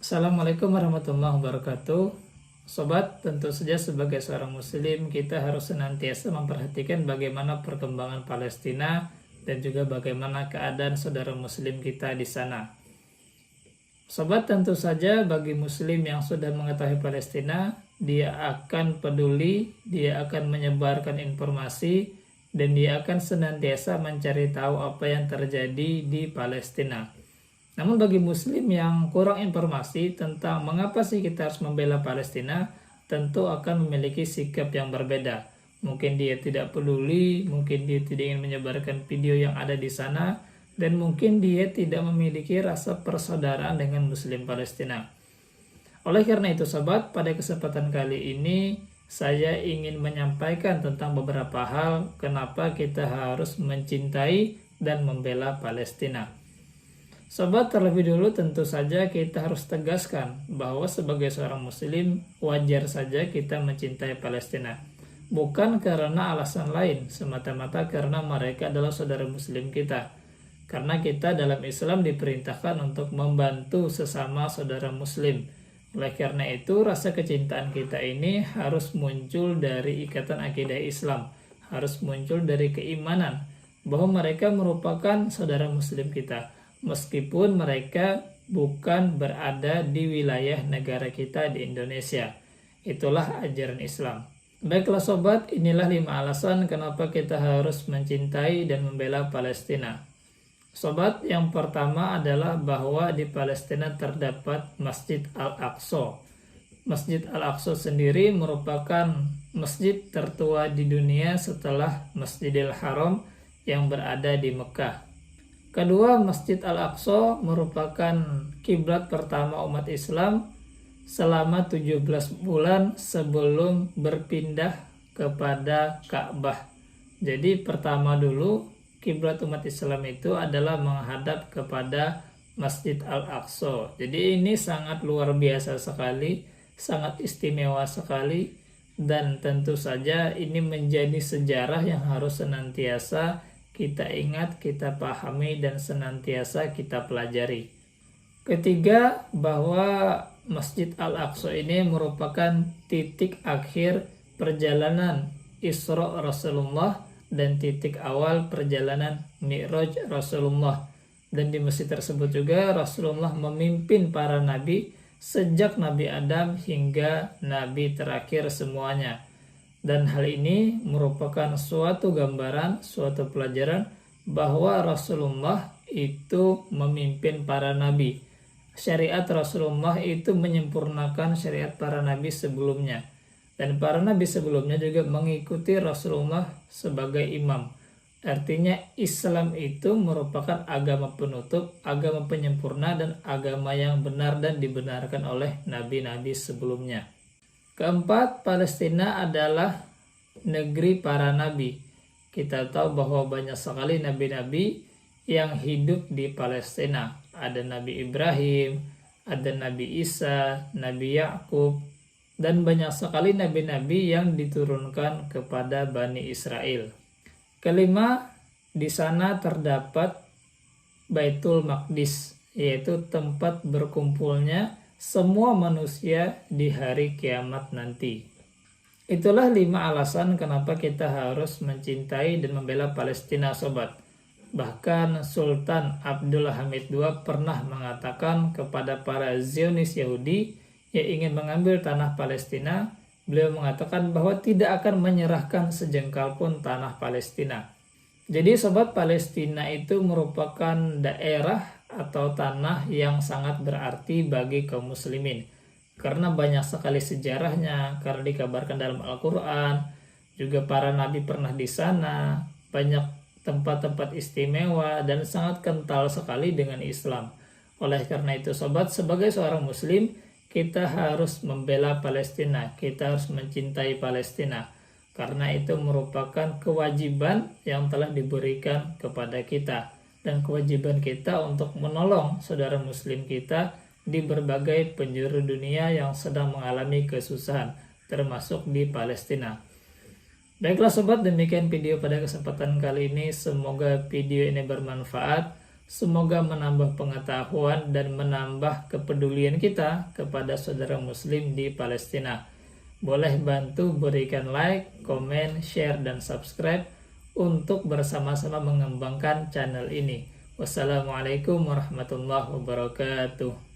Assalamualaikum warahmatullahi wabarakatuh. Sobat, tentu saja sebagai seorang muslim kita harus senantiasa memperhatikan bagaimana perkembangan Palestina dan juga bagaimana keadaan saudara muslim kita di sana. Sobat, tentu saja bagi muslim yang sudah mengetahui Palestina, dia akan peduli, dia akan menyebarkan informasi, dan dia akan senantiasa mencari tahu apa yang terjadi di Palestina. Namun bagi muslim yang kurang informasi tentang mengapa sih kita harus membela Palestina, tentu akan memiliki sikap yang berbeda. Mungkin dia tidak peduli, mungkin dia tidak ingin menyebarkan video yang ada di sana, dan mungkin dia tidak memiliki rasa persaudaraan dengan muslim Palestina. Oleh karena itu sobat, pada kesempatan kali ini saya ingin menyampaikan tentang beberapa hal kenapa kita harus mencintai dan membela Palestina. Sobat, terlebih dulu tentu saja kita harus tegaskan bahwa sebagai seorang muslim wajar saja kita mencintai Palestina. Bukan karena alasan lain, semata-mata karena mereka adalah saudara muslim kita. Karena kita dalam Islam diperintahkan untuk membantu sesama saudara muslim. Oleh karena itu, rasa kecintaan kita ini harus muncul dari ikatan akidah Islam. Harus muncul dari keimanan bahwa mereka merupakan saudara muslim kita, meskipun mereka bukan berada di wilayah negara kita di Indonesia. Itulah ajaran Islam. Baiklah sobat, inilah 5 alasan kenapa kita harus mencintai dan membela Palestina. Sobat, yang pertama adalah bahwa di Palestina terdapat Masjid Al-Aqsa. Masjid Al-Aqsa sendiri merupakan masjid tertua di dunia setelah Masjidil Haram yang berada di Mekah. Kedua, Masjid Al-Aqsa merupakan kiblat pertama umat Islam selama 17 bulan sebelum berpindah kepada Ka'bah. Jadi pertama dulu kiblat umat Islam itu adalah menghadap kepada Masjid Al-Aqsa. Jadi ini sangat luar biasa sekali, sangat istimewa sekali, dan tentu saja ini menjadi sejarah yang harus senantiasa kita ingat, kita pahami, dan senantiasa kita pelajari. Ketiga, bahwa Masjid Al-Aqsa ini merupakan titik akhir perjalanan Isra Rasulullah dan titik awal perjalanan Mi'raj Rasulullah. Dan di masjid tersebut juga Rasulullah memimpin para nabi sejak Nabi Adam hingga nabi terakhir semuanya. Dan hal ini merupakan suatu gambaran, suatu pelajaran bahwa Rasulullah itu memimpin para nabi. Syariat Rasulullah itu menyempurnakan syariat para nabi sebelumnya. Dan para nabi sebelumnya juga mengikuti Rasulullah sebagai imam. Artinya Islam itu merupakan agama penutup, agama penyempurna, dan agama yang benar dan dibenarkan oleh nabi-nabi sebelumnya. Keempat, Palestina adalah negeri para nabi. Kita tahu bahwa banyak sekali nabi-nabi yang hidup di Palestina. Ada Nabi Ibrahim, ada Nabi Isa, Nabi Yakub, dan banyak sekali nabi-nabi yang diturunkan kepada Bani Israel. Kelima, di sana terdapat Baitul Maqdis, yaitu tempat berkumpulnya semua manusia di hari kiamat nanti. Itulah 5 alasan kenapa kita harus mencintai dan membela Palestina sobat. Bahkan Sultan Abdul Hamid II pernah mengatakan kepada para Zionis Yahudi yang ingin mengambil tanah Palestina, beliau mengatakan bahwa tidak akan menyerahkan sejengkal pun tanah Palestina. Jadi sobat, Palestina itu merupakan daerah atau tanah yang sangat berarti bagi kaum muslimin. Karena banyak sekali sejarahnya, karena dikabarkan dalam Al-Quran, juga para nabi pernah di sana, banyak tempat-tempat istimewa, dan sangat kental sekali dengan Islam. Oleh karena itu sobat, sebagai seorang muslim, kita harus membela Palestina, kita harus mencintai Palestina, karena itu merupakan kewajiban yang telah diberikan kepada kita, dan kewajiban kita untuk menolong saudara muslim kita di berbagai penjuru dunia yang sedang mengalami kesusahan, termasuk di Palestina. Baiklah sobat, demikian video pada kesempatan kali ini. Semoga video ini bermanfaat. Semoga menambah pengetahuan dan menambah kepedulian kita kepada saudara muslim di Palestina. Boleh bantu berikan like, komen, share, dan subscribe untuk bersama-sama mengembangkan channel ini. Wassalamualaikum warahmatullahi wabarakatuh.